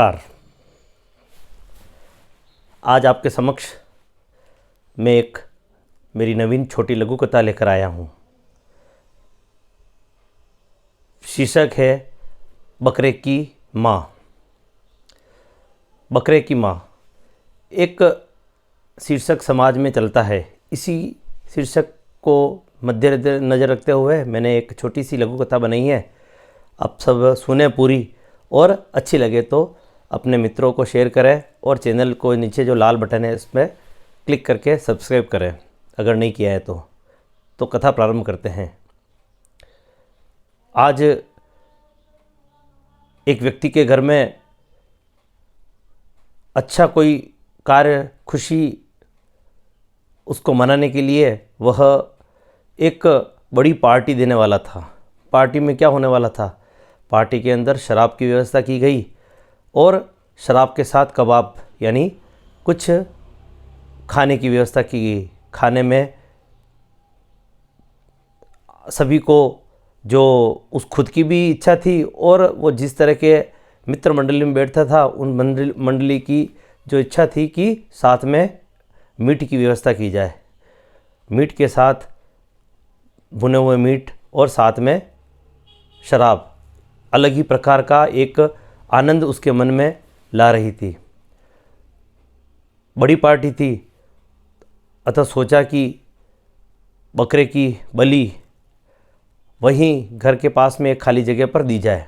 नमस्कार। आज आपके समक्ष मैं एक मेरी नवीन छोटी लघु कथा लेकर आया हूँ। शीर्षक है बकरे की माँ। बकरे की माँ एक शीर्षक समाज में चलता है। इसी शीर्षक को मध्य नज़र रखते हुए मैंने एक छोटी सी लघु कथा बनाई है। आप सब सुने पूरी, और अच्छी लगे तो अपने मित्रों को शेयर करें और चैनल को नीचे जो लाल बटन है इसमें क्लिक करके सब्सक्राइब करें अगर नहीं किया है तो कथा प्रारंभ करते हैं। आज एक व्यक्ति के घर में अच्छा कोई कार्य, खुशी उसको मनाने के लिए वह एक बड़ी पार्टी देने वाला था। पार्टी में क्या होने वाला था? पार्टी के अंदर शराब की व्यवस्था की गई और शराब के साथ कबाब यानी कुछ खाने की व्यवस्था की गई। खाने में सभी को जो उस खुद की भी इच्छा थी और वो जिस तरह के मित्र मंडली में बैठता था उन मंडली की जो इच्छा थी कि साथ में मीट की व्यवस्था की जाए। मीट के साथ भुने हुए मीट और साथ में शराब, अलग ही प्रकार का एक आनंद उसके मन में ला रही थी। बड़ी पार्टी थी, अतः सोचा कि बकरे की बलि वहीं घर के पास में एक खाली जगह पर दी जाए।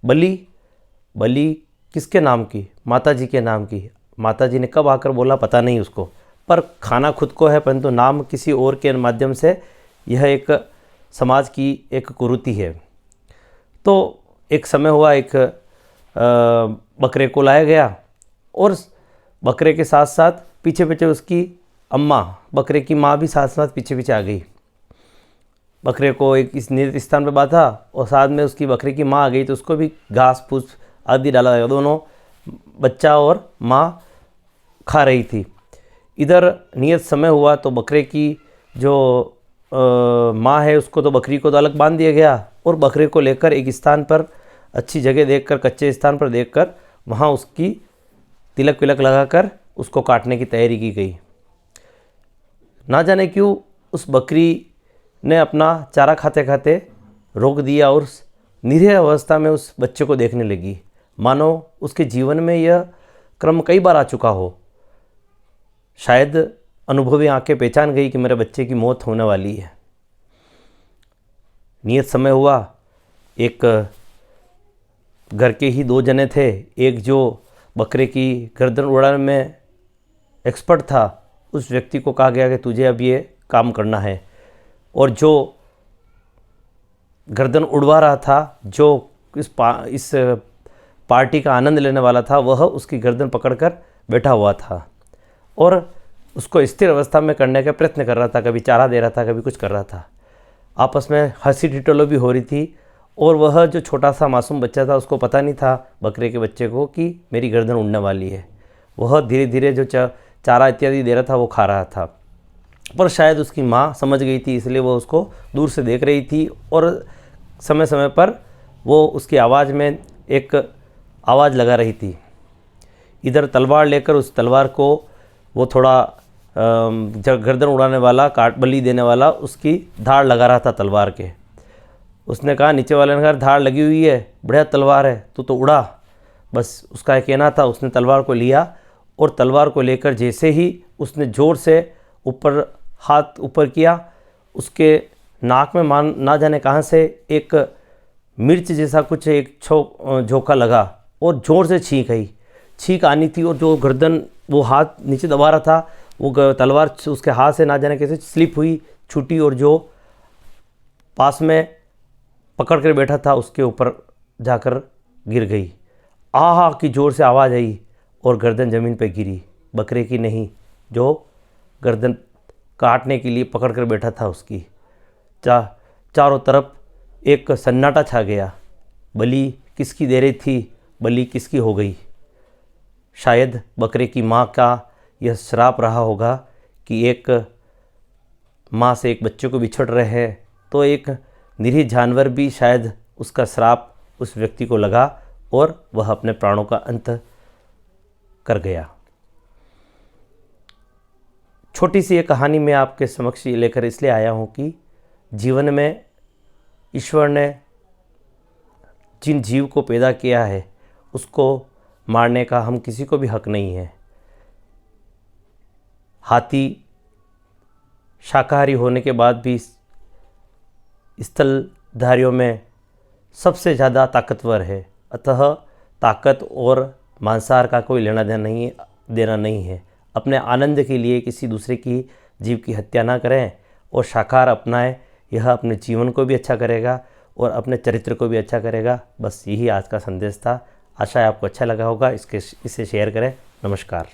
बलि किसके नाम की? माता जी के नाम की। माता जी ने कब आकर बोला पता नहीं उसको, पर खाना खुद को है परंतु नाम किसी और के माध्यम से यह एक समाज की एक कुरीति है। तो एक समय हुआ, एक बकरे को लाया गया और बकरे के साथ साथ पीछे पीछे उसकी अम्मा, बकरे की माँ भी साथ साथ पीछे पीछे आ गई। बकरे को एक इस नियत स्थान पर बांधा और साथ में उसकी बकरे की माँ आ गई तो उसको भी घास फूस आदि डाला गया। दोनों बच्चा और माँ खा रही थी। इधर नियत समय हुआ तो बकरे की जो माँ है उसको तो बकरी को तो अलग बांध दिया गया और बकरे को लेकर एक स्थान पर, अच्छी जगह देखकर, कच्चे स्थान पर देखकर वहाँ उसकी तिलक विलक लगाकर उसको काटने की तैयारी की गई। ना जाने क्यों उस बकरी ने अपना चारा खाते खाते रोक दिया और निरीह अवस्था में उस बच्चे को देखने लगी, मानो उसके जीवन में यह क्रम कई बार आ चुका हो। शायद अनुभवी आंखें पहचान गई कि मेरे बच्चे की मौत होने वाली है। नियत समय हुआ, एक घर के ही दो जने थे। एक जो बकरे की गर्दन उड़ाने में एक्सपर्ट था, उस व्यक्ति को कहा गया कि तुझे अब ये काम करना है, और जो गर्दन उड़वा रहा था, जो इस पार्टी का आनंद लेने वाला था, वह उसकी गर्दन पकड़कर बैठा हुआ था और उसको स्थिर अवस्था में करने का प्रयत्न कर रहा था। कभी चारा दे रहा था, कभी कुछ कर रहा था। आपस में हंसी ठिठोली भी हो रही थी और वह जो छोटा सा मासूम बच्चा था उसको पता नहीं था, बकरे के बच्चे को, कि मेरी गर्दन उड़ने वाली है। वह धीरे धीरे जो चारा इत्यादि दे रहा था वो खा रहा था, पर शायद उसकी माँ समझ गई थी, इसलिए वो उसको दूर से देख रही थी और समय समय पर वो उसकी आवाज़ में एक आवाज़ लगा रही थी। इधर तलवार लेकर उस तलवार को वो थोड़ा गर्दन उड़ाने वाला, काट बलि देने वाला, उसकी धार लगा रहा था तलवार के। उसने कहा, नीचे वाले ने कहा, धार लगी हुई है, बढ़िया तलवार है, तू तो उड़ा। बस उसका एक कहना था। उसने तलवार को लिया और तलवार को लेकर जैसे ही उसने ज़ोर से ऊपर हाथ ऊपर किया, उसके नाक में ना जाने कहाँ से एक मिर्च जैसा कुछ एक झोंका लगा और ज़ोर से छींक आनी थी। और जो गर्दन वो हाथ नीचे दबा रहा था, वो तलवार उसके हाथ से ना जाने कैसे स्लिप हुई, छूटी और जो पास में पकड़ कर बैठा था उसके ऊपर जाकर गिर गई। आहा की ज़ोर से आवाज़ आई और गर्दन ज़मीन पर गिरी। बकरे की नहीं, जो गर्दन काटने के लिए पकड़ कर बैठा था उसकी। चारों तरफ एक सन्नाटा छा गया। बलि किसकी दे रही थी? बलि किसकी हो गई? शायद बकरे की माँ का यह श्राप रहा होगा कि एक माँ से एक बच्चे को बिछड़ रहे हैं तो एक निरीह जानवर भी शायद उसका श्राप उस व्यक्ति को लगा और वह अपने प्राणों का अंत कर गया। छोटी सी ये कहानी मैं आपके समक्ष लेकर इसलिए आया हूँ कि जीवन में ईश्वर ने जिन जीव को पैदा किया है उसको मारने का हम किसी को भी हक नहीं है। हाथी शाकाहारी होने के बाद भी स्थलधारियों में सबसे ज़्यादा ताकतवर है, अतः ताकत और मांसाहार का कोई लेना देना नहीं है। अपने आनंद के लिए किसी दूसरे की जीव की हत्या ना करें और शाकाहार अपनाएं। यह अपने जीवन को भी अच्छा करेगा और अपने चरित्र को भी अच्छा करेगा। बस यही आज का संदेश था। आशा है आपको अच्छा लगा होगा। इसे शेयर करें। नमस्कार।